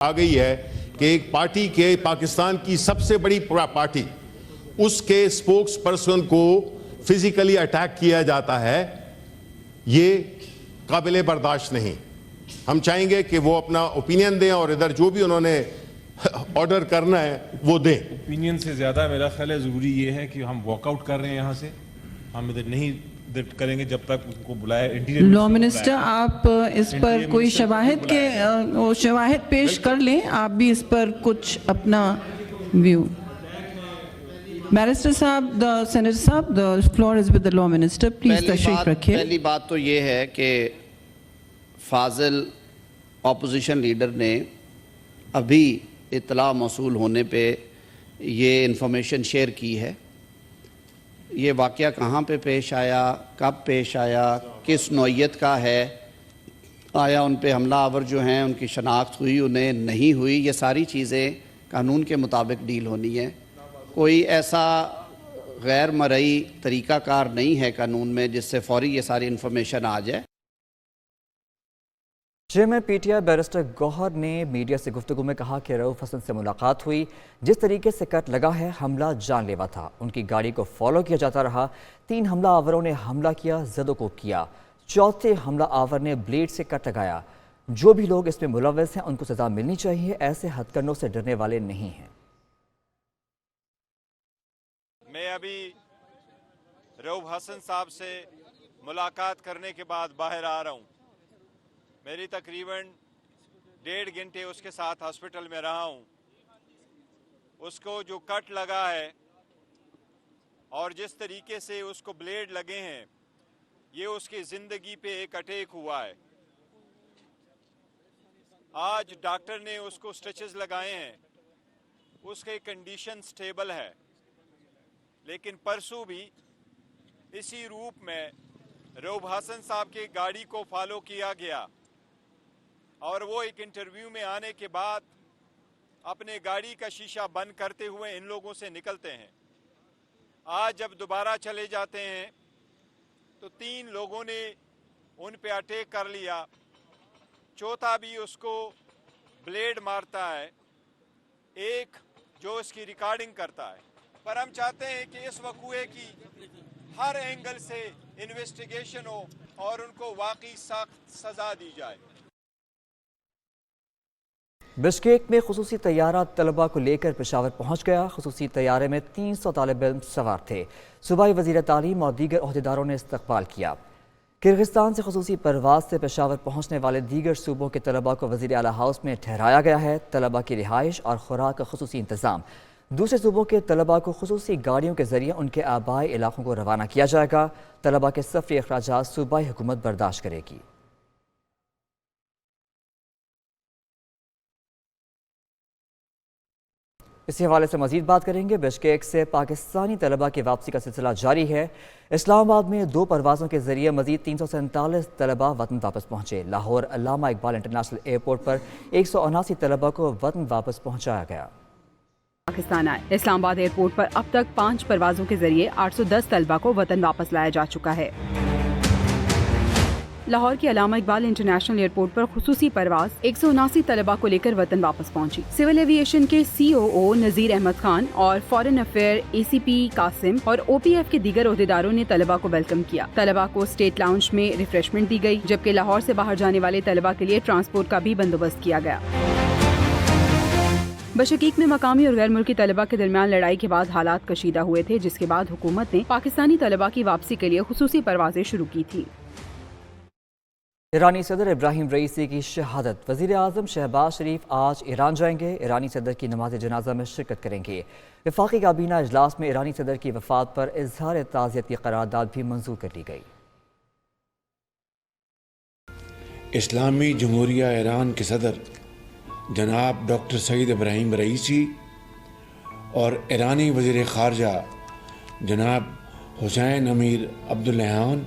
آ گئی ہے کہ ایک پارٹی کے پاکستان کی سب سے بڑی پارٹی اس کے سپوکس پرسن کو فزیکلی اٹیک کیا جاتا ہے، یہ قابل برداشت نہیں۔ ہم چاہیں گے کہ وہ اپنا اوپینین دیں اور ادھر جو بھی انہوں نے آرڈر کرنا ہے وہ دیں۔ اوپینین سے زیادہ میرا خیال ہے ضروری یہ ہے کہ ہم واک آؤٹ کر رہے ہیں یہاں سے، ہم ادھر نہیں کریں گے جب تک ان کو بلایا۔ لا منسٹر، آپ اس پر کوئی شواہد پیش کر لیں، آپ بھی اس پر کچھ اپنا ویو۔ بیرسٹر صاحب، سینیٹر صاحب، the floor is with the law minister، please تشریف رکھیے۔ پہلی بات تو یہ ہے کہ فاضل اپوزیشن لیڈر نے ابھی اطلاع موصول ہونے پہ یہ انفارمیشن شیئر کی ہے۔ یہ واقعہ کہاں پہ پیش آیا، کب پیش آیا، کس نوعیت کا ہے، آیا ان پہ حملہ آور جو ہیں ان کی شناخت ہوئی، انہیں نہیں ہوئی، یہ ساری چیزیں قانون کے مطابق ڈیل ہونی ہے۔ کوئی ایسا غیر مرئی طریقہ کار نہیں ہے قانون میں جس سے فوری یہ ساری انفارمیشن آ جائے۔ Chairman P T I barrister Gohar نے میڈیا سے گفتگو میں کہا کہ رؤف حسن سے ملاقات ہوئی، جس طریقے سے کٹ لگا ہے حملہ جان لیوا تھا، ان کی گاڑی کو فالو کیا جاتا رہا، 3 حملہ آوروں نے حملہ کیا، زد و کوب کیا، 4تھے حملہ آور نے بلیڈ سے کٹ لگایا۔ جو بھی لوگ اس میں ملوث ہیں ان کو سزا ملنی چاہیے، ایسے ہتھ کنڈوں سے ڈرنے والے نہیں ہیں۔ میں ابھی رؤف حسن صاحب سے ملاقات کرنے کے بعد باہر آ رہا ہوں۔ میری تقریباً 1.5 گھنٹے اس کے ساتھ ہاسپٹل میں رہا ہوں۔ اس کو جو کٹ لگا ہے اور جس طریقے سے اس کو بلیڈ لگے ہیں، یہ اس کی زندگی پہ ایک اٹیک ہوا ہے۔ آج ڈاکٹر نے اس کو سٹچز لگائے ہیں، اس کی کنڈیشن سٹیبل ہے، لیکن پرسوں بھی اسی روپ میں رؤف حسن صاحب کی گاڑی کو فالو کیا گیا اور وہ ایک انٹرویو میں آنے کے بعد اپنے گاڑی کا شیشہ بند کرتے ہوئے ان لوگوں سے نکلتے ہیں۔ آج جب دوبارہ چلے جاتے ہیں تو 3 لوگوں نے ان پہ اٹیک کر لیا، 4تھا بھی اس کو بلیڈ مارتا ہے، ایک جو اس کی ریکارڈنگ کرتا ہے۔ پر ہم چاہتے ہیں کہ اس وقوعے کی ہر اینگل سے انویسٹیگیشن ہو اور ان کو واقعی سخت سزا دی جائے۔ بشکیک میں خصوصی طیارہ طلبہ کو لے کر پشاور پہنچ گیا۔ خصوصی طیارے میں 300 طالب علم سوار تھے۔ صوبائی وزیر تعلیم اور دیگر عہدیداروں نے استقبال کیا۔ کرغستان سے خصوصی پرواز سے پشاور پہنچنے والے دیگر صوبوں کے طلبہ کو وزیر اعلیٰ ہاؤس میں ٹھہرایا گیا ہے۔ طلبہ کی رہائش اور خوراک کا خصوصی انتظام۔ دوسرے صوبوں کے طلبہ کو خصوصی گاڑیوں کے ذریعے ان کے آبائی علاقوں کو روانہ کیا جائے گا۔ طلبہ کے سفری اخراجات صوبائی حکومت برداشت کرے گی۔ اسی حوالے سے مزید بات کریں گے۔ بشکیک سے پاکستانی طلبہ کی واپسی کا سلسلہ جاری ہے۔ اسلام آباد میں 2 پروازوں کے ذریعے مزید 347 طلبہ وطن واپس پہنچے۔ لاہور علامہ اقبال انٹرنیشنل ایئرپورٹ پر 179 طلبہ کو وطن واپس پہنچایا گیا۔ پاکستان آئے۔ اسلام آباد ایئرپورٹ پر اب تک 5 پروازوں کے ذریعے 810 طلبہ کو وطن واپس لایا جا چکا ہے۔ لاہور کے علامہ اقبال انٹرنیشنل ایئرپورٹ پر خصوصی پرواز 179 طلبہ کو لے کر وطن واپس پہنچی۔ سول ایویشن کے COO نذیر احمد خان اور فارن افیئر ACP قاسم اور OPF کے دیگر عہدیداروں نے طلبہ کو ویلکم کیا۔ طلبہ کو اسٹیٹ لاؤنج میں ریفریشمنٹ دی گئی، جبکہ لاہور سے باہر جانے والے طلبہ کے لیے ٹرانسپورٹ کا بھی بندوبست کیا گیا۔ بشکیک میں مقامی اور غیر ملکی طلبہ کے درمیان لڑائی کے بعد حالات کشیدہ ہوئے تھے، جس کے بعد حکومت نے پاکستانی طلبہ کی واپسی کے لیے خصوصی پروازیں شروع کی تھی۔ ایرانی صدر ابراہیم رئیسی کی شہادت۔ وزیر اعظم شہباز شریف آج ایران جائیں گے۔ ایرانی صدر کی نماز جنازہ میں شرکت کریں گے۔ وفاقی کابینہ اجلاس میں ایرانی صدر کی وفات پر اظہار تعزیت کی قرارداد بھی منظور کر لی گئی۔ اسلامی جمہوریہ ایران کے صدر جناب ڈاکٹر سعید ابراہیم رئیسی اور ایرانی وزیر خارجہ جناب حسین امیر عبداللہیان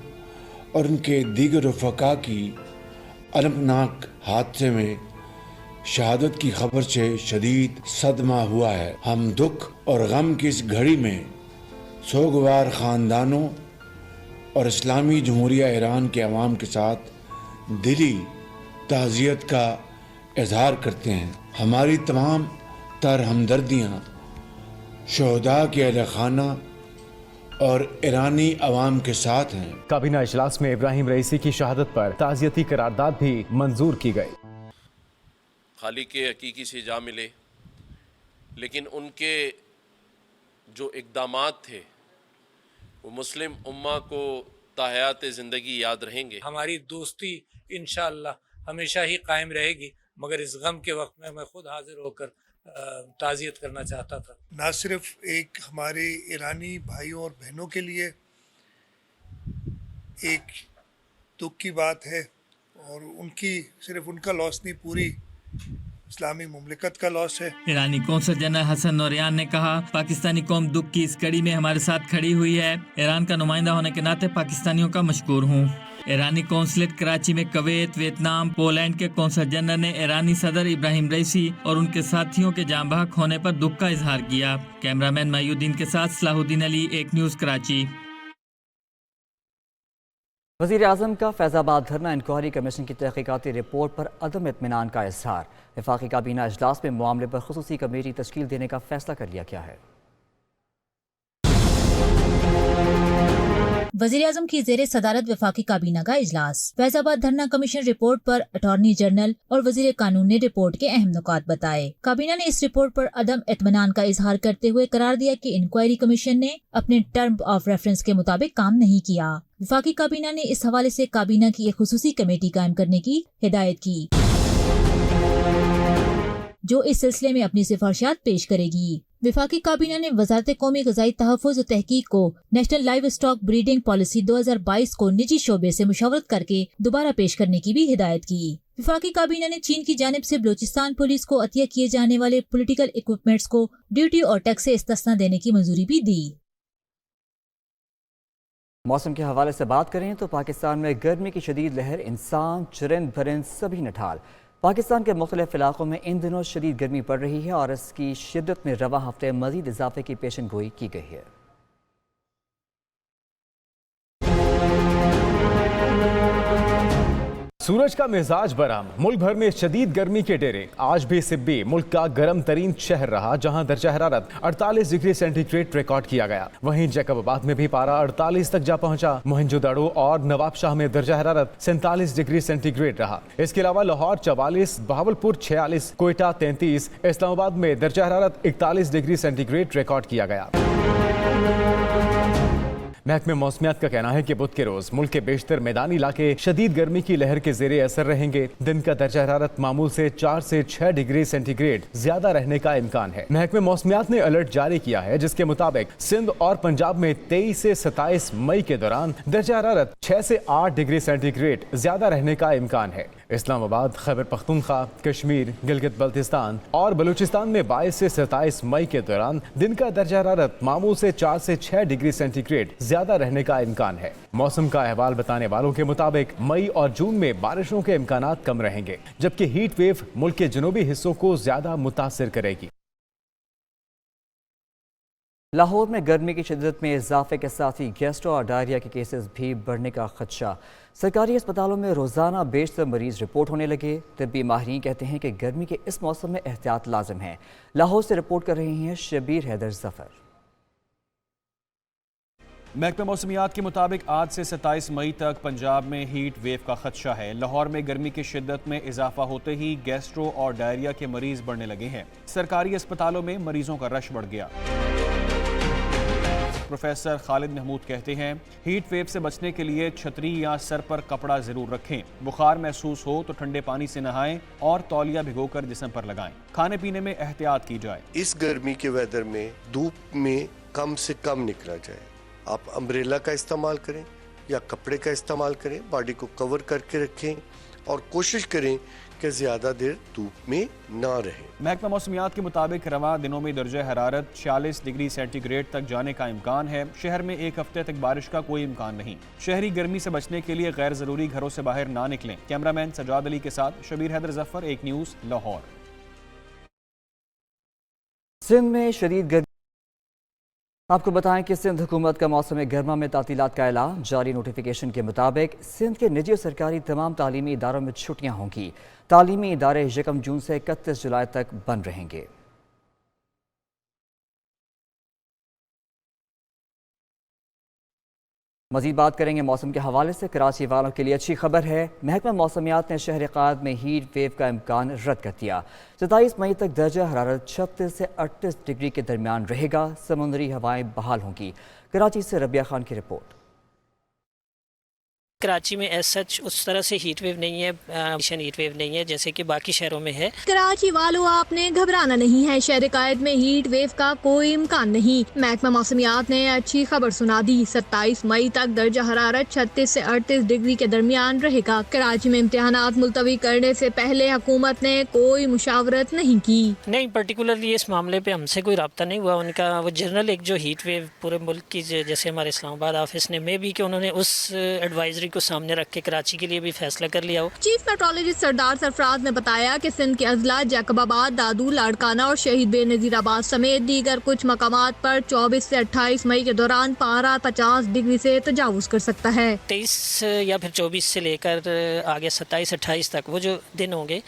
اور ان کے دیگر رفقا کی المناک حادثے میں شہادت کی خبر سے شدید صدمہ ہوا ہے۔ ہم دکھ اور غم کی اس گھڑی میں سوگوار خاندانوں اور اسلامی جمہوریہ ایران کے عوام کے ساتھ دلی تعزیت کا اظہار کرتے ہیں۔ ہماری تمام تر ہمدردیاں شہداء کے اہل خانہ اور ایرانی عوام کے ساتھ ہیں۔ کابینہ اجلاس میں ابراہیم رئیسی کی شہادت پر تعزیتی قرارداد بھی منظور کی گئی۔ خالق کے حقیقی سے جا ملے، لیکن ان کے جو اقدامات تھے وہ مسلم امہ کو تاحیات زندگی یاد رہیں گے۔ ہماری دوستی انشاءاللہ ہمیشہ ہی قائم رہے گی، مگر اس غم کے وقت میں خود حاضر ہو کر تعزیت کرنا چاہتا تھا۔ نہ صرف ایک ہمارے ایرانی بھائیوں اور بہنوں کے لیے ایک دکھ کی بات ہے، اور صرف ان کا لاس نہیں، پوری اسلامی مملکت کا لاس ہے۔ ایرانی قونصل جنرل حسن نوریان نے کہا، پاکستانی قوم دکھ کی اس کڑی میں ہمارے ساتھ کھڑی ہوئی ہے۔ ایران کا نمائندہ ہونے کے ناطے پاکستانیوں کا مشکور ہوں۔ ایرانی قونصلیٹ کراچی میں کویت، ویتنام، پولینڈ کے قونصل جنرل نے ایرانی صدر ابراہیم رئیسی اور ان کے ساتھیوں کے جاں بحق ہونے پر دکھ کا اظہار کیا۔ کیمرامین محی الدین کے ساتھ صلاح الدین علی، ایک نیوز کراچی۔ وزیر اعظم کا فیض آباد دھرنا انکوائری کمیشن کی تحقیقاتی رپورٹ پر عدم اطمینان کا اظہار۔ وفاقی کابینہ اجلاس میں معاملے پر خصوصی کمیٹی تشکیل دینے کا فیصلہ کر لیا گیا ہے۔ وزیر اعظم کی زیر صدارت وفاقی کابینہ کا اجلاس۔ فیض آباد دھرنا کمیشن رپورٹ پر اٹارنی جنرل اور وزیر قانون نے رپورٹ کے اہم نکات بتائے۔ کابینہ نے اس رپورٹ پر عدم اطمینان کا اظہار کرتے ہوئے قرار دیا کہ انکوائری کمیشن نے اپنے ٹرم آف ریفرنس کے مطابق کام نہیں کیا۔ وفاقی کابینہ نے اس حوالے سے کابینہ کی ایک خصوصی کمیٹی قائم کرنے کی ہدایت کی، جو اس سلسلے میں اپنی سفارشات پیش کرے گی۔ وفاقی کابینہ نے وزارت قومی غذائی تحفظ و تحقیق کو national live stock breeding policy 2022 کو نجی شعبے سے مشاورت کر کے دوبارہ پیش کرنے کی بھی ہدایت کی۔ وفاقی کابینہ نے چین کی جانب سے بلوچستان پولیس کو عطیہ کیے جانے والے پولیٹیکل اکوپمنٹس کو ڈیوٹی اور ٹیکس سے استثنا دینے کی منظوری بھی دی۔ موسم کے حوالے سے بات کریں تو پاکستان میں گرمی کی شدید لہر انسان، چرند پرند سبھی نٹھال۔ پاکستان کے مختلف علاقوں میں ان دنوں شدید گرمی پڑ رہی ہے اور اس کی شدت میں رواں ہفتے مزید اضافے کی پیشن گوئی کی گئی ہے۔ سورج کا مزاج برہم، ملک بھر میں شدید گرمی کے ڈیرے۔ آج بھی سبی ملک کا گرم ترین شہر رہا، جہاں درجہ حرارت 48 ڈگری سینٹی گریڈ ریکارڈ کیا گیا۔ وہیں جیکب آباد میں بھی پارہ 48 تک جا پہنچا۔ موہنجو دڑو اور نواب شاہ میں درجہ حرارت 47 ڈگری سینٹی گریڈ رہا۔ اس کے علاوہ لاہور 44، بہاولپور 46، کوئٹہ 33، اسلام آباد میں درجہ حرارت 41 ڈگری سینٹی گریڈ ریکارڈ کیا گیا۔ محکمہ موسمیات کا کہنا ہے کہ بدھ کے روز ملک کے بیشتر میدانی علاقے شدید گرمی کی لہر کے زیر اثر رہیں گے۔ دن کا درجہ حرارت معمول سے 4 سے 6 ڈگری سینٹی گریڈ زیادہ رہنے کا امکان ہے۔ محکمہ موسمیات نے الرٹ جاری کیا ہے، جس کے مطابق سندھ اور پنجاب میں 23 سے 27 مئی کے دوران درجہ حرارت 6 سے 8 ڈگری سینٹی گریڈ زیادہ رہنے کا امکان ہے۔ اسلام آباد، خیبر پختونخوا، کشمیر، گلگت بلتستان اور بلوچستان میں 22 سے 27 مئی کے دوران دن کا درجہ حرارت معمول سے 4 سے 6 ڈگری سینٹی گریڈ زیادہ رہنے کا امکان ہے۔ موسم کا احوال بتانے والوں کے مطابق مئی اور جون میں بارشوں کے امکانات کم رہیں گے، جبکہ ہیٹ ویو ملک کے جنوبی حصوں کو زیادہ متاثر کرے گی۔ لاہور میں گرمی کی شدت میں اضافے کے ساتھ ہی گیسٹرو اور ڈائریا کے کیسز بھی بڑھنے کا خدشہ۔ سرکاری اسپتالوں میں روزانہ بیشتر مریض رپورٹ ہونے لگے۔ طبی ماہرین کہتے ہیں کہ گرمی کے اس موسم میں احتیاط لازم ہے۔ لاہور سے رپورٹ کر رہے ہیں شبیر حیدر ظفر۔ محکمہ موسمیات کے مطابق آج سے 27 مئی تک پنجاب میں ہیٹ ویو کا خدشہ ہے۔ لاہور میں گرمی کی شدت میں اضافہ ہوتے ہی گیسٹرو اور ڈائریا کے مریض بڑھنے لگے ہیں۔ سرکاری اسپتالوں میں مریضوں کا رش بڑھ گیا۔ پروفیسر خالد محمود کہتے ہیں، ہیٹ ویو سے بچنے کے لیے چھتری یا سر پر کپڑا ضرور رکھیں۔ بخار محسوس ہو تو ٹھنڈے پانی سے نہائیں اور تولیہ بھگو کر جسم پر لگائیں۔ کھانے پینے میں احتیاط کی جائے۔ اس گرمی کے ویدر میں دھوپ میں کم سے کم نکلا جائے۔ آپ امبریلا کا استعمال کریں یا کپڑے کا استعمال کریں، باڈی کو کور کر کے رکھیں اور کوشش کریں کہ زیادہ دیر دھوپ میں نہ رہیں۔ محکمہ موسمیات کے مطابق رواں دنوں میں درجہ حرارت 46 ڈگری سینٹی گریڈ تک جانے کا امکان ہے۔ شہر میں ایک ہفتے تک بارش کا کوئی امکان نہیں۔ شہری گرمی سے بچنے کے لیے غیر ضروری گھروں سے باہر نہ نکلیں۔ کیمرامین سجاد علی کے ساتھ شبیر حیدر ظفر، ایک نیوز، لاہور۔ سندھ میں شدید گرمی آپ کو بتائیں کہ سندھ حکومت کا موسم گرما میں تعطیلات کا اعلان جاری نوٹیفیکیشن کے مطابق سندھ کے نجی اور سرکاری تمام تعلیمی اداروں میں چھٹیاں ہوں گی تعلیمی ادارے 1 جون سے 31 جولائی تک بند رہیں گے مزید بات کریں گے موسم کے حوالے سے کراچی والوں کے لیے اچھی خبر ہے محکمہ موسمیات نے شہر قائد میں ہیٹ ویو کا امکان رد کر دیا 27 مئی تک درجہ حرارت 36 سے 38 ڈگری کے درمیان رہے گا سمندری ہوائیں بحال ہوں گی کراچی سے ربیہ خان کی رپورٹ کراچی میں ایز سچ اس طرح سے ہیٹ ویو نہیں ہے ہیٹ ویو نہیں ہے جیسے کہ باقی شہروں میں ہے کراچی والوں آپ نے گھبرانا نہیں ہے شہر قائد میں ہیٹ ویو کا کوئی امکان نہیں محکمہ موسمیات نے اچھی خبر سنا دی 27 مئی تک درجہ حرارت 36 سے 38 ڈگری کے درمیان رہے گا کراچی میں امتحانات ملتوی کرنے سے پہلے حکومت نے کوئی مشاورت نہیں کی نہیں پرٹیکولرلی اس معاملے پہ ہم سے کوئی رابطہ نہیں ہوا ان کا وہ جنرل ایک جو ہیٹ ویو پورے ملک کی جیسے ہمارے اسلام آباد آفس نے میں بھی کہ انہوں نے اس ایڈوائزری کو سامنے رکھ کے کراچی کے لیے بھی فیصلہ کر لیا ہو چیف میٹرولوجسٹ سردار سرفراز نے بتایا کہ سندھ کے اضلاع جیکب آباد دادو لاڑکانہ اور شہید بے نظیر آباد سمیت دیگر کچھ مقامات پر 24 سے 28 مئی کے دوران پارہ 50 ڈگری سے تجاوز کر سکتا ہے 23 یا پھر 24 سے لے کر آگے 27 28 تک وہ جو دن ہوں گے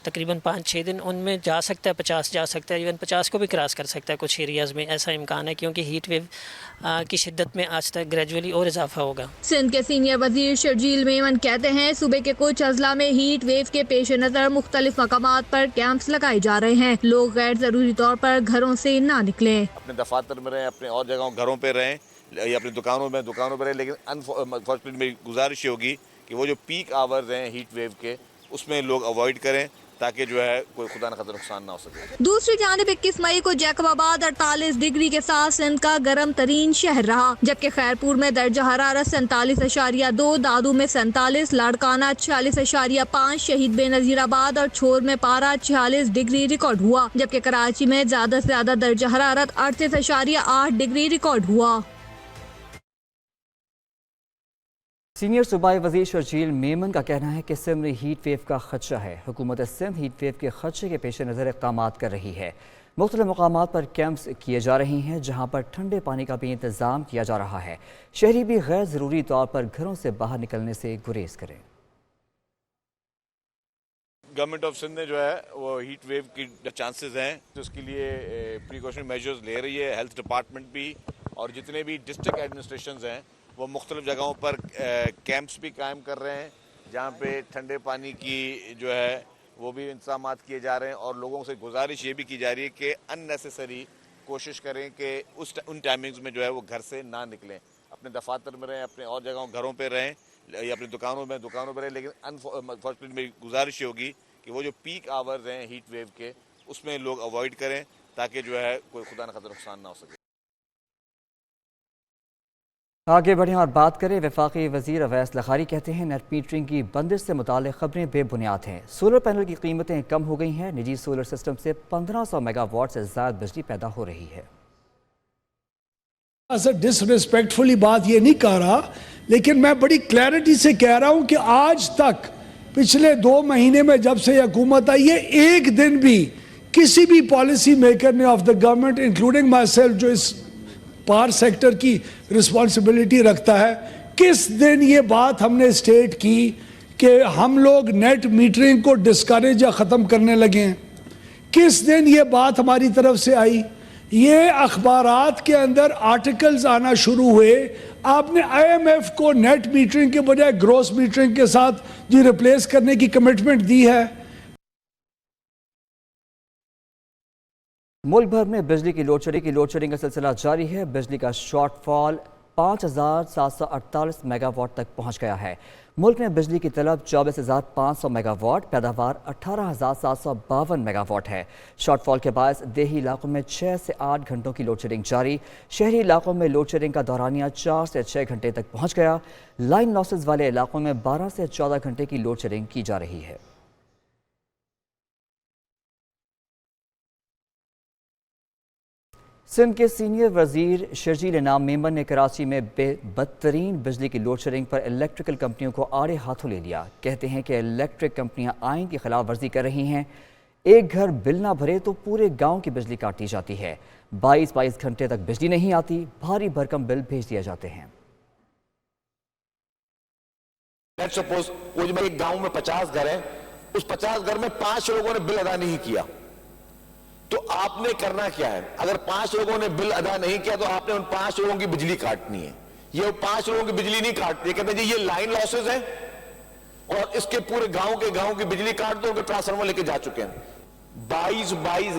تقریباً 5-6 دن ان میں جا سکتا ہے 50 جا سکتا ہے ایون 50 کو بھی کراس کر سکتا ہے کچھ ایریاز میں ایسا امکان ہے کیونکہ ہیٹ ویو کی شدت میں آج تک گریجولی اور اضافہ ہوگا سندھ کے سینئر وزیر شرجیل میمن کہتے ہیں صوبے کے کچھ اضلاع میں ہیٹ ویو کے پیش نظر مختلف مقامات پر کیمپس لگائے جا رہے ہیں لوگ غیر ضروری طور پر گھروں سے نہ نکلیں اپنے دفاتر میں رہیں اپنے اور جگہوں گھروں پہ رہیں یا اپنی دکانوں پہ رہیں لیکن انفارچونیٹلی میری گزارش یہ ہوگی کہ وہ جو پیک آورز ہیں ہیٹ ویو کے اس میں لوگ اوائڈ کریں تاکہ جو ہے کوئی خدا نہ خطر نقصان نہ ہو سکے دوسری جانب 21 مئی کو جیکب آباد 48 ڈگری کے ساتھ سندھ کا گرم ترین شہر رہا جبکہ خیرپور میں درجہ حرارت 47.2 دادو میں 47 لاڑکانہ 46.5 شہید بے نظیر آباد اور چھور میں پارہ 46 ڈگری ریکارڈ ہوا جبکہ کراچی میں زیادہ سے زیادہ درجہ حرارت 38.8 ڈگری ریکارڈ ہوا سینئر صوبائی وزیر شرجیل میمن کا کہنا ہے کہ سندھ میں ہیٹ ویو کا خدشہ ہے حکومت سندھ ہیٹ ویو کے خدشے کے پیش نظر اقدامات کر رہی ہے مختلف مقامات پر کیمپس کیے جا رہے ہیں جہاں پر ٹھنڈے پانی کا بھی انتظام کیا جا رہا ہے شہری بھی غیر ضروری طور پر گھروں سے باہر نکلنے سے گریز کریں گورنمنٹ آف سندھ نے جو ہے وہ ہیٹ ویو کی چانسز ہیں تو اس کے لیے پریکاشن میجرز لے رہی ہے ہیلتھ ڈپارٹمنٹ بھی اور جتنے بھی ڈسٹرکٹ ایڈمنسٹریشنز ہیں وہ مختلف جگہوں پر کیمپس بھی قائم کر رہے ہیں جہاں پہ ٹھنڈے پانی کی جو ہے وہ بھی انتظامات کیے جا رہے ہیں اور لوگوں سے گزارش یہ بھی کی جا رہی ہے کہ ان نیسیسری کوشش کریں کہ ان ٹائمنگز میں جو ہے وہ گھر سے نہ نکلیں اپنے دفاتر میں رہیں اپنے اور جگہوں گھروں پہ رہیں یا اپنی دکانوں پہ رہیں لیکن انفارچونیٹلی میری گزارش یہ ہوگی کہ وہ جو پیک آورز ہیں ہیٹ ویو کے اس میں لوگ اوائڈ کریں تاکہ جو ہے کوئی خدا نہ خطر نقصان نہ ہو سکے آگے بڑھیں اور بات کریں وفاقی وزیر اویس لغاری کہتے ہیں نیٹ میٹرنگ کی بندش سے متعلق خبریں بے بنیاد ہیں سولر پینل کی قیمتیں کم ہو گئی ہیں نجی سولر سسٹم سے 1500 میگا واٹ سے زائد بجلی پیدا ہو رہی ہے ڈس ریسپیکٹفلی بات یہ نہیں کہہ رہا لیکن میں بڑی کلیئرٹی سے کہہ رہا ہوں کہ آج تک پچھلے 2 مہینے میں جب سے حکومت آئی ہے ایک دن بھی کسی بھی پالیسی میکر نے of the government including my self جو اس پاور سیکٹر کی رسپانسبلٹی رکھتا ہے کس دن یہ بات ہم نے سٹیٹ کی کہ ہم لوگ نیٹ میٹرنگ کو ڈسکریج یا ختم کرنے لگے ہیں کس دن یہ بات ہماری طرف سے آئی یہ اخبارات کے اندر آرٹیکلز آنا شروع ہوئے آپ نے آئی ایم ایف کو نیٹ میٹرنگ کے بجائے گروس میٹرنگ کے ساتھ ریپلیس کرنے کی کمٹمنٹ دی ہے ملک بھر میں بجلی کی لوڈ شیڈنگ کا سلسلہ جاری ہے بجلی کا شارٹ فال 5748 میگا واٹ تک پہنچ گیا ہے ملک میں بجلی کی طلب 24500 میگا واٹ پیداوار 18752 میگا واٹ ہے شارٹ فال کے باعث دیہی علاقوں میں 6 سے 8 گھنٹوں کی لوڈ شیڈنگ جاری شہری علاقوں میں لوڈ شیڈنگ کا دورانیہ 4 سے 6 گھنٹے تک پہنچ گیا لائن لاسز والے علاقوں میں 12 سے 14 گھنٹے کی لوڈ شیڈنگ کی جا رہی ہے سندھ کے سینئر وزیر شرجیل انعام میمن نے کراچی میں بدترین بجلی کی لوڈ شیڈنگ پر الیکٹریکل کمپنیوں کو آڑے ہاتھوں لے لیا کہتے ہیں کہ الیکٹرک کمپنیاں آئین کی خلاف ورزی کر رہی ہیں ایک گھر بل نہ بھرے تو پورے گاؤں کی بجلی کاٹ دی جاتی ہے. 22 گھنٹے تک بجلی نہیں آتی, بھاری بھرکم بل بھیج دیے جاتے ہیں. لیٹس سپوز وہ جو ایک گاؤں میں 50 گھر ہیں, اس 50 گھر میں 5 لوگوں نے بل ادا نہیں کیا, تو آپ نے کرنا کیا ہے؟ اگر 5 لوگوں نے بل ادا نہیں کیا تو آپ نے ان 5 لوگوں کی بجلی کاٹنی ہے. یہ 5 لوگوں کی بجلی نہیں کاٹتے, کہتے ہیں جی یہ لائن لاسز ہیں اور اس کے پورے گاؤں کی بجلی کاٹ دو کہ ٹرانسفارمر لے کے جا چکے ہیں. 22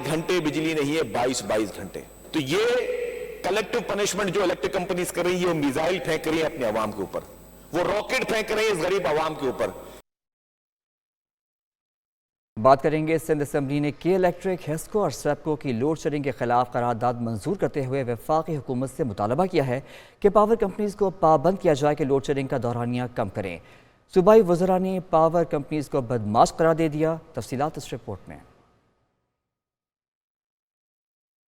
گھنٹے بجلی نہیں ہے, 22 گھنٹے. تو یہ کلیکٹو پنشمنٹ جو الیکٹرک کمپنیز کر رہی ہے, میزائل پھینک رہی ہے اپنے عوام کے اوپر, وہ راکٹ پھینک رہے ہیں اس غریب عوام کے اوپر. بات کریں گے. سندھ اسمبلی نے کے الیکٹرک, ہیسکو اور سیپکو کی لوڈ شیڈنگ کے خلاف قرارداد منظور کرتے ہوئے وفاقی حکومت سے مطالبہ کیا ہے کہ پاور کمپنیز کو پابند کیا جائے کہ لوڈ شیڈنگ کا دورانیہ کم کریں. صوبائی وزراء نے پاور کمپنیز کو بدمعاش قرار دے دیا. تفصیلات اس رپورٹ میں.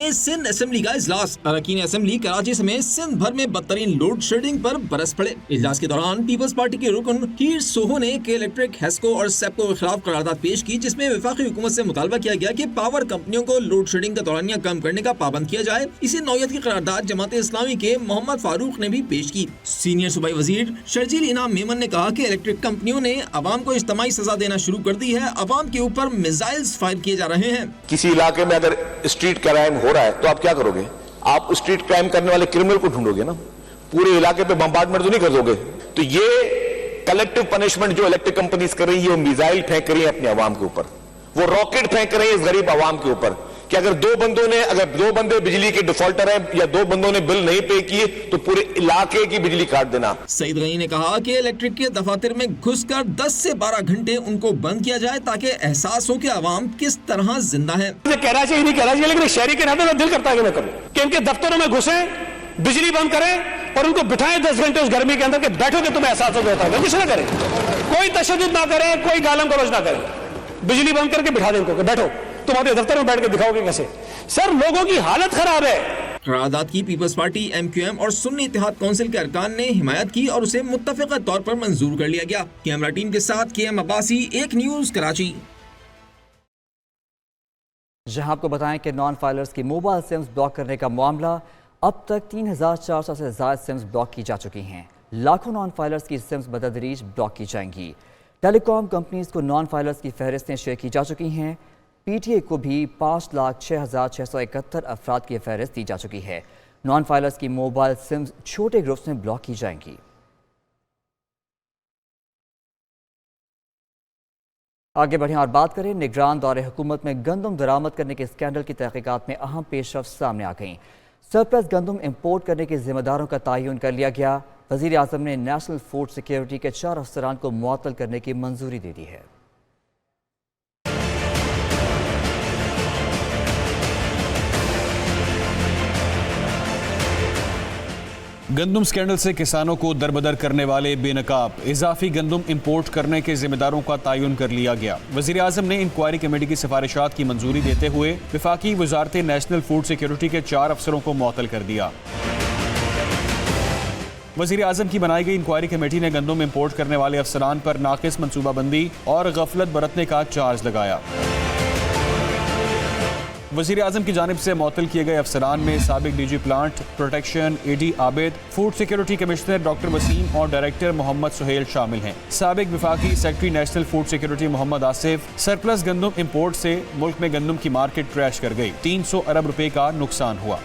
سندھ اسمبلی کا اجلاس. اراکین اسمبلی کراچی سمیت سندھ بھر میں بدترین لوڈ شیڈنگ پر برس پڑے. اجلاس کے دوران پیپلز پارٹی کے رکن ہیر سوہو نے کے الیکٹرک, ہیسکو اور سیپکو کے خلاف قرارداد پیش کی, جس میں وفاقی حکومت سے مطالبہ کیا گیا کہ پاور کمپنیوں کو لوڈ شیڈنگ کا دورانیہ کم کرنے کا پابند کیا جائے. اسی نوعیت کی قرارداد جماعت اسلامی کے محمد فاروق نے بھی پیش کی. سینئر صوبائی وزیر شرجیل انعام میمن نے کہا کہ الیکٹرک کمپنیوں نے عوام کو اجتماعی سزا دینا شروع کر دی ہے. عوام کے اوپر میزائلز فائر کیے جا رہے ہیں. کسی علاقے میں اگر اسٹریٹ کرائم ہو رہا ہے تو آپ کیا کرو گے؟ آپ اسٹریٹ کرائم کرنے والے کرمنل کو ڈھونڈو گے نا, پورے علاقے پہ بمبارڈمنٹ تو نہیں کر دو گے. تو یہ کلیکٹو پنشمنٹ جو الیکٹرک کمپنیز کر رہی ہے, وہ میزائل پھینک رہی ہیں اپنے عوام کے اوپر, وہ راکٹ پھینک رہے ہیں اس غریب عوام کے اوپر کہ اگر دو بندے بجلی کے ڈیفالٹر ہیں یا 2 بندوں نے بل نہیں پے کیے تو پورے علاقے کی بجلی کاٹ دینا. سعید غنی نے کہا کہ الیکٹرک کے دفاتر میں گھس کر 10 سے 12 گھنٹے ان کو بند کیا جائے تاکہ احساس ہو کہ عوام کس طرح زندہ ہے. کراچی ہی نہیں کہنا چاہیے, لیکن شہری کے ناطے میں دل کرتا ہے کہ میں کروں کہ ان کے دفتروں میں گھسیں, بجلی بند کریں اور ان کو بٹھائیں 10 گھنٹے اس گرمی کے اندر کہ بیٹھو کہ تمہیں احساس ہو جاتا ہے. کچھ نہ کریں, کوئی تشدد نہ کریں, کوئی گالم گلوچ نہ کریں, بجلی بند کر کے بٹھا دیں ان کو کہ بیٹھو, تمہارے دفتر میں بیٹھ کے دکھاؤ گے کیسے. سر لوگوں کی حالت خراب ہے. قرارداد کی پیپلز پارٹی, ایم کیو ایم اور سنی اتحاد کونسل کے ارکان نے حمایت کی اور اسے متفقہ طور پر منظور کر لیا گیا. کیمرہ ٹیم کے ساتھ کے ایم عباسی, ایک نیوز کراچی. جہاں آپ کو بتائیں کہ نان فائلرز کی موبائل سمز بلاک کرنے کا معاملہ, اب تک 3400 سے زائد سمز بلاک کی جا چکی ہیں. لاکھوں نان فائلرز کی سمز بتدریج بلاک کی جائیں گی. ٹیلی کام کمپنیز کو نان فائلرز کی فہرستیں شیئر کی جا چکی ہیں. پی ٹی اے کو بھی 5,06,671 افراد کی فہرست دی جا چکی ہے. نان فائلرز کی موبائل سمز چھوٹے گروپس میں بلاک کی جائیں گی. آگے بڑھیں اور بات کریں. نگران دور حکومت میں گندم درآمد کرنے کے اسکینڈل کی تحقیقات میں اہم پیش رفت سامنے آ گئیں. سرپلس گندم امپورٹ کرنے کے ذمہ داروں کا تعین کر لیا گیا. وزیر اعظم نے نیشنل فوڈ سیکیورٹی کے 4 افسران کو معطل کرنے کی منظوری دے دی ہے. گندم سکینڈل سے کسانوں کو دربدر کرنے والے بے نقاب اضافی گندم امپورٹ کرنے کے ذمہ داروں کا تعین کر لیا گیا. وزیر اعظم نے انکوائری کمیٹی کی سفارشات کی منظوری دیتے ہوئے وفاقی وزارت نیشنل فوڈ سیکیورٹی کے 4 افسروں کو معطل کر دیا. وزیر اعظم کی بنائی گئی انکوائری کمیٹی نے گندم امپورٹ کرنے والے افسران پر ناقص منصوبہ بندی اور غفلت برتنے کا چارج لگایا. وزیر اعظم کی جانب سے معطل کیے گئے افسران میں سابق D G plant protection A D Abid, food security commissioner doctor Waseem اور ڈائریکٹر محمد سہیل شامل ہیں. سابق وفاقی secretary national food security Muhammad Asif. Surplus گندم امپورٹ سے ملک میں گندم کی مارکیٹ کریش کر گئی, 300 ارب روپے کا نقصان ہوا.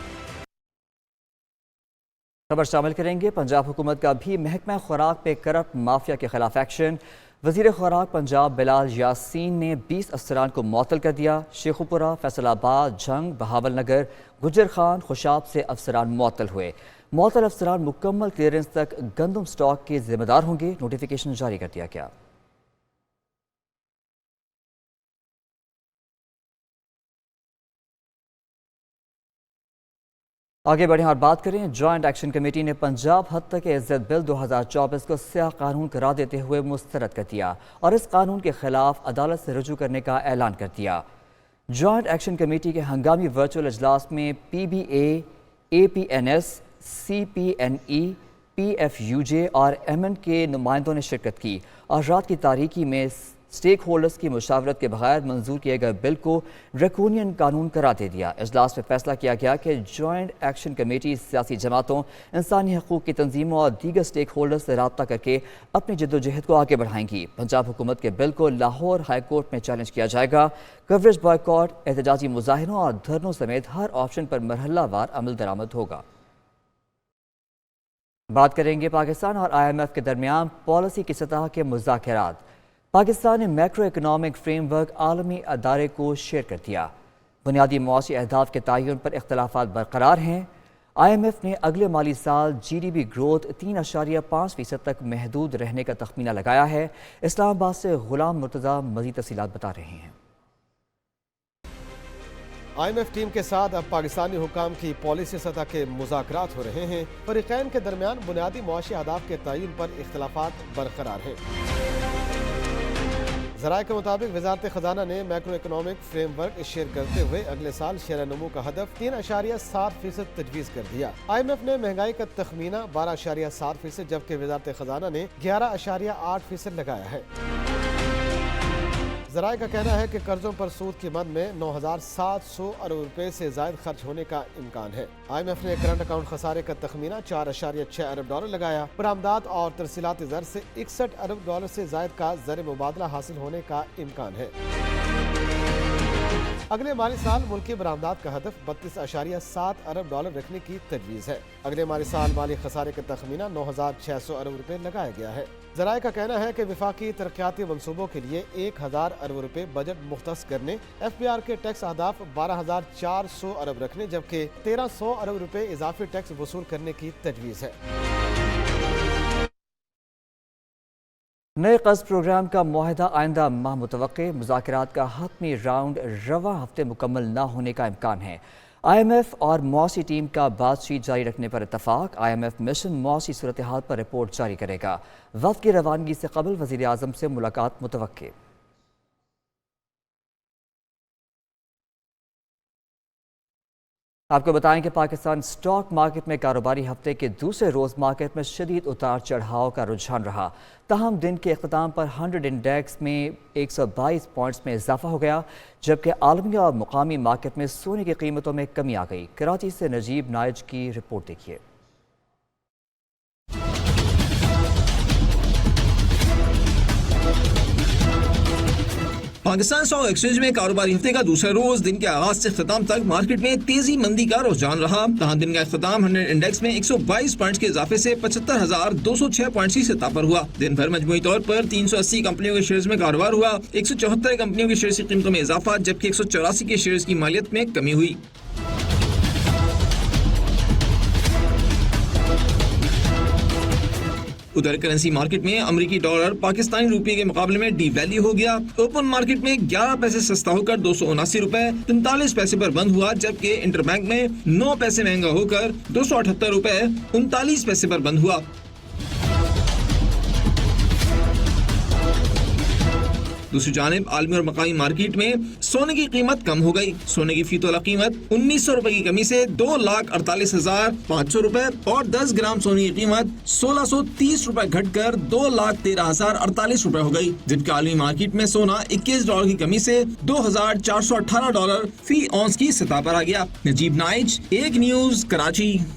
خبر شامل کریں گے. پنجاب حکومت کا بھی محکمہ خوراک پہ کرپٹ مافیا کے خلاف ایکشن. وزیر خوراک پنجاب بلال یاسین نے 20 افسران کو معطل کر دیا. شیخوپورہ, فیصل آباد, جھنگ, بہاول نگر, گجر خان, خوشاب سے افسران معطل ہوئے. معطل افسران مکمل کلیئرنس تک گندم سٹاک کے ذمہ دار ہوں گے. نوٹیفیکیشن جاری کر دیا گیا. آگے بڑھیں اور بات کریں. جوائنٹ ایکشن کمیٹی نے پنجاب حد تک عزت بل 2024 کو سیاہ قانون قرار دیتے ہوئے مسترد کر دیا اور اس قانون کے خلاف عدالت سے رجوع کرنے کا اعلان کر دیا. جوائنٹ ایکشن کمیٹی کے ہنگامی ورچوئل اجلاس میں P B A, A P N S, C P N E, P F U J اور ایم این کے نمائندوں نے شرکت کی اور رات کی تاریکی میں اسٹیک ہولڈرز کی مشاورت کے بغیر منظور کیے گئے بل کو ڈریکونین قانون قرار دے دیا۔ اجلاس میں فیصلہ کیا گیا کہ جوائنٹ ایکشن کمیٹی سیاسی جماعتوں، انسانی حقوق کی تنظیموں اور دیگر اسٹیک ہولڈرز سے رابطہ کر کے اپنی جدوجہد کو آگے بڑھائیں گی۔ پنجاب حکومت کے بل کو لاہور ہائی کورٹ میں چیلنج کیا جائے گا۔ کوریج بائیکاٹ، احتجاجی مظاہروں اور دھرنوں سمیت ہر آپشن پر مرحلہ وار عمل درآمد ہوگا۔ بات کریں گے پاکستان اور IMF کے درمیان پالیسی کی سطح کے مذاکرات۔ پاکستان نے میکرو اکنامک فریم ورک عالمی ادارے کو شیئر کر دیا۔ بنیادی معاشی اہداف کے تعین پر اختلافات برقرار ہیں۔ IMF نے اگلے مالی سال GDP گروتھ 3.5% تک محدود رہنے کا تخمینہ لگایا ہے۔ اسلام آباد سے غلام مرتضیٰ مزید تفصیلات بتا رہے ہیں۔ IMF ٹیم کے ساتھ اب پاکستانی حکام کی پالیسی سطح کے مذاکرات ہو رہے ہیں۔ فریقین کے درمیان بنیادی معاشی اہداف کے تعین پر اختلافات برقرار ہیں۔ ذرائع کے مطابق وزارت خزانہ نے macro economic frame work share کرتے ہوئے اگلے سال شرح نمو کا ہدف 3.7% تجویز کر دیا۔ IMF نے مہنگائی کا تخمینہ 12.7% جبکہ وزارت خزانہ نے 11.8% لگایا ہے۔ ذرائع کا کہنا ہے کہ قرضوں پر سود کی مد میں 9,700 ارب روپے سے زائد خرچ ہونے کا امکان ہے۔ IMF نے کرنٹ اکاؤنٹ خسارے کا تخمینہ 4.6 ارب ڈالر لگایا۔ برآمدات اور ترسیلاتی زر سے 61 ارب ڈالر سے زائد کا زر مبادلہ حاصل ہونے کا امکان ہے۔ اگلے مالی سال ملکی برآمدات کا ہدف 32.7 ارب ڈالر رکھنے کی تجویز ہے۔ اگلے مالی سال مالی خسارے کا تخمینہ 9,600 ارب روپے لگایا گیا ہے۔ ذرائع کا کہنا ہے کہ وفاقی ترقیاتی منصوبوں کے لیے 1,000 ارب روپے بجٹ مختص کرنے، FBR کے ٹیکس اہداف 12,400 ارب رکھنے جبکہ 1,300 ارب روپے اضافی ٹیکس وصول کرنے کی تجویز ہے۔ نئے قرض پروگرام کا معاہدہ آئندہ ماہ متوقع۔ مذاکرات کا حتمی راؤنڈ رواں ہفتے مکمل نہ ہونے کا امکان ہے۔ IMF اور معاشی ٹیم کا بات چیت جاری رکھنے پر اتفاق۔ IMF مشن معاشی صورتحال پر رپورٹ جاری کرے گا۔ وفد کی روانگی سے قبل وزیر اعظم سے ملاقات متوقع۔ آپ کو بتائیں کہ پاکستان سٹاک مارکیٹ میں کاروباری ہفتے کے دوسرے روز مارکیٹ میں شدید اتار چڑھاؤ کا رجحان رہا۔ تاہم دن کے اختتام پر 100 انڈیکس میں 122 پوائنٹس میں اضافہ ہو گیا جبکہ عالمی اور مقامی مارکیٹ میں سونے کی قیمتوں میں کمی آ گئی۔ کراچی سے نجیب نائج کی رپورٹ دیکھیے۔ پاکستان اسٹاک ایکسچینج میں کاروباری ہفتے کا دوسرا روز دن کے آغاز سے اختتام تک مارکیٹ میں تیزی مندی کا رجحان رہا۔ تاہم دن کا اختتام 100 انڈیکس میں 122 پوائنٹس کے اضافے سے 75,206 پوائنٹس کی سطح پر ہوا۔ دن بھر مجموعی طور پر 380 کمپنیوں کے شیئرز میں کاروبار ہوا۔ 174 کمپنیوں کے شیئرز کی قیمتوں میں اضافہ جبکہ 184 کے شیئرز کی مالیت میں کمی ہوئی۔ ادھر کرنسی مارکیٹ میں امریکی ڈالر پاکستانی روپے کے مقابلے میں ڈی ویلیو ہو گیا۔ اوپن مارکیٹ میں 11 پیسے سستا ہو کر 279 روپے 43 پیسے پر بند ہوا جبکہ انٹر بینک میں 9 پیسے مہنگا ہو کر 278 روپے 39 پیسے پر بند ہوا۔ دوسری جانب عالمی اور مقامی مارکیٹ میں سونے کی قیمت کم ہو گئی۔ سونے کی فی تولہ قیمت 1,900 روپے کی کمی سے 2,48,500 روپے اور 10 گرام سونے کی قیمت 1,630 روپے گھٹ کر 2,13,048 روپے ہو گئی جبکہ عالمی مارکیٹ میں سونا 21 ڈالر کی کمی سے 2,418 ڈالر فی اونس کی سطح پر آ گیا۔ نجیب نائج، ایک نیوز، کراچی۔